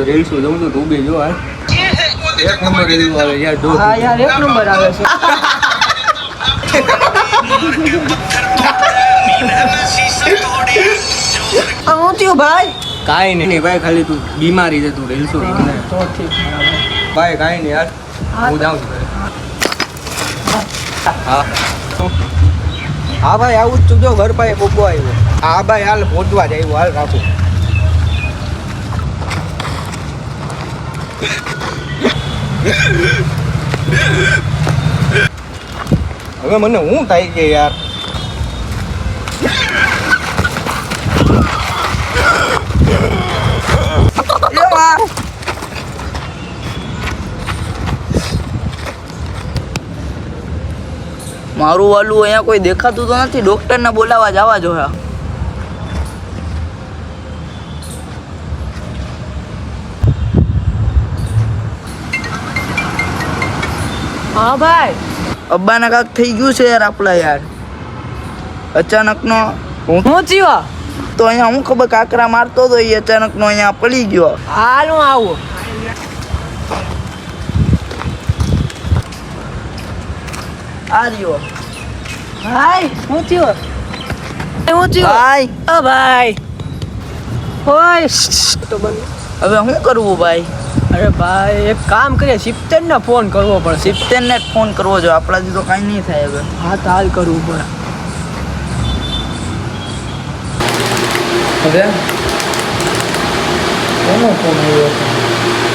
Reels જોઉં છું તું બી જો હાલ એક નંબર રીલ્સ આવે યાર જો હા યાર એક નંબર આવે છે હું થયું ભાઈ કાંઈ નહીં ભાઈ ખાલી તું બીમારી છે તું રીલ્સ તો ઠીક ભાઈ કાંઈ નહીં યાર હું જાઉં છું ઘરે. હા હા ભાઈ આવું જ છું જો ઘર પાસે બોબો આવ્યો હા ભાઈ હાલ પહોંચવા જ આવ્યો હાલ રાખું હવે મને હું થાય છે યાર મારું વાલું અહીંયા કોઈ દેખાતું તો નથી ડોક્ટરને બોલાવવા જવા જોઈએ હા ભાઈ અબ્બાના કાક થઈ ગયું છે યાર આપણા યાર અચાનકનો હું થયો તો અહીંયા હું ખબર કાકરા મારતો તો એ અચાનકનો અહીંયા પડી ગયો હાલ હું આવું આ રહ્યો ભાઈ હું થયો ભાઈ ઓ ભાઈ હોય તો બન હવે શું કરવું ભાઈ અરે ભાઈ એક કામ કરીએ સિપ્તેનને ફોન કરવો પડે સિપ્તેનને જ ફોન કરવો જોઈએ આપણાથી તો કાંઈ નહીં થાય હવે હા તો હાલ કરવું પડે હવે કોનો ફોન આવ્યો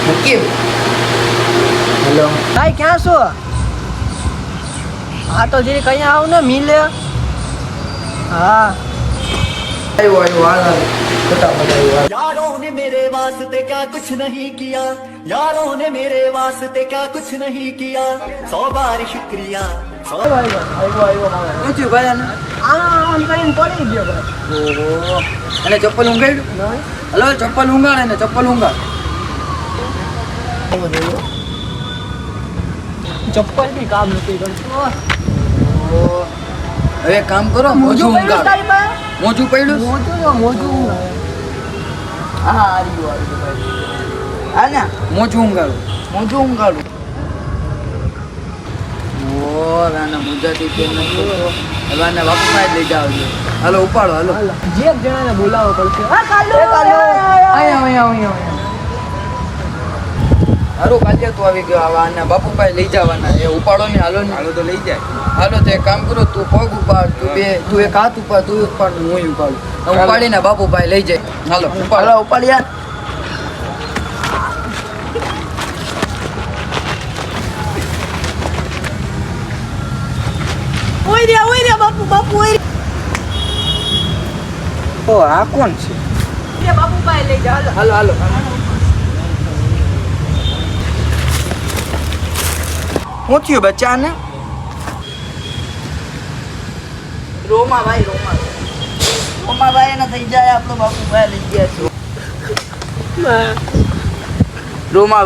મૂકી હેલો ભાઈ ક્યાં છો હા તો જરી કहीं આવ ને મિલે હા આવ્યો હાલ यारों ने मेरे वास्ते क्या कुछ नहीं किया यारों ने मेरे वास्ते क्या कुछ नहीं किया 100 बार शुक्रिया શું ભાઈ આમ કરીને પડી ગયો ભાઈ ઓહો અને ચપ્પલ ઊંઘાડ્યું હલો ચપ્પલ ઊંઘાડ ને ચપ્પલ ઊંઘાડ ચપ્પલ બી કામ નથી કરતું હવે કામ કરો મોજું ઊંઘાડ મોજું પડ્યું મોજું હા આર્યું ભાઈ હા ને મોજું ઊંઘાડું ઓ રાના ગુજરાતી કેમ નથી હવે આને વાપમાં જ લઈ જાવ હાલો ઉપાડો હાલો જે એક જણાને બોલાવો પડશે હા કાલો અહીંયા હારું કાલે તું આવી ગયો આવા આના બાપુ પાસે લઈ જવાના એ ઉપાડો ને હાલો તો લઈ જાય હાલો તો એક કામ કરો તું પગ ઉપાડ તું એક હાથ ઉપાડ તું ઉપાડ હું ઉપાડું ઉપાડીને બાપુ પાસે લઈ જાય હાલો ઉપાડ યાર ઓય રે બાપુ ઓય ઓ આ કોણ છે એ બાપુ પાસે લઈ જા હાલો હું થયું બચ્ચાને રોમા ભાઈ ને થઈ જાય આપણો બાપુ ભાઈ લઈ ગયા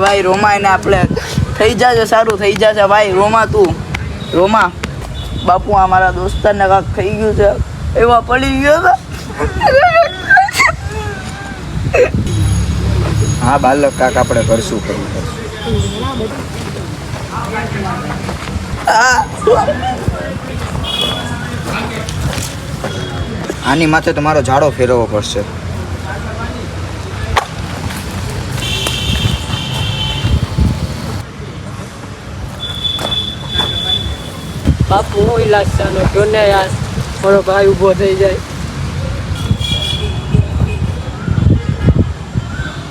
છે રોમા એને આપણે થઈ જશે સારું થઈ જશે ભાઈ રોમા બાપુ આ મારા દોસ્તારને કાંક થઈ ગયું છે એવા પડી ગયો છે હા બાલક કાક આપણે કરશું આની માથે તમારો ઝાડો ફેરવવો પડશે બાપુ હું ઈલાજ ચાલો જો ને યાર મારો ભાઈ ઊભો થઈ જાય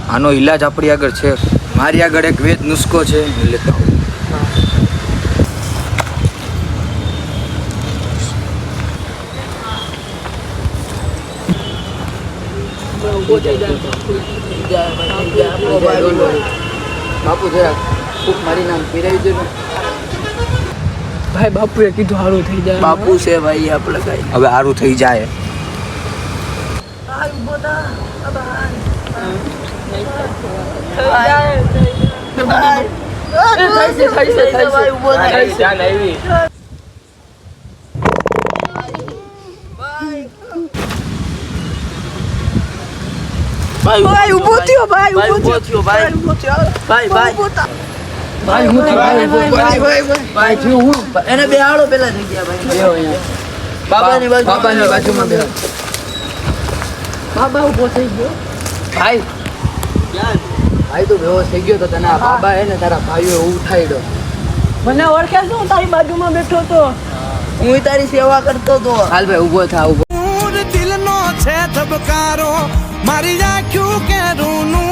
આનો ઈલાજ આપણી આગળ છે મારી આગળ એક વેદ નુસ્ખો છે લેતા બાપુ જરા ફૂક મારી નામ પીરાવી દે ભાઈ બાપુએ કીધું સારું થઈ જાય બાપુ છે ભાઈ આપણે કઈ હવે સારું થઈ જાય ભાઈ ઊભો થયો ભાઈ ભાઈ, ઊભો થયો, ભાઈ. ઊભો થયો ભાઈ, ભાઈ. ઊભો થા. ભાઈ હું થયું? ભાઈ થયું હું એને બેહાડો પેલા જગ્યા ભાઈ બાબાની બાજુમાં બેહો. બાબા ઊભો થઈ ગયો ભાઈ ભાઈ તું બેહોશ થઈ ગયો તો તને આ બાબા હે ને તારા ભાઈઓ ઉઠાડ્યો. મને ઓળખે શું તારી બાજુમાં બેઠો તો હું તારી સેવા કરતો તો હાલ ભાઈ ઊભો થા ઊભો. દિલનો છે ધબકારો મારી આંખું કે રૂનું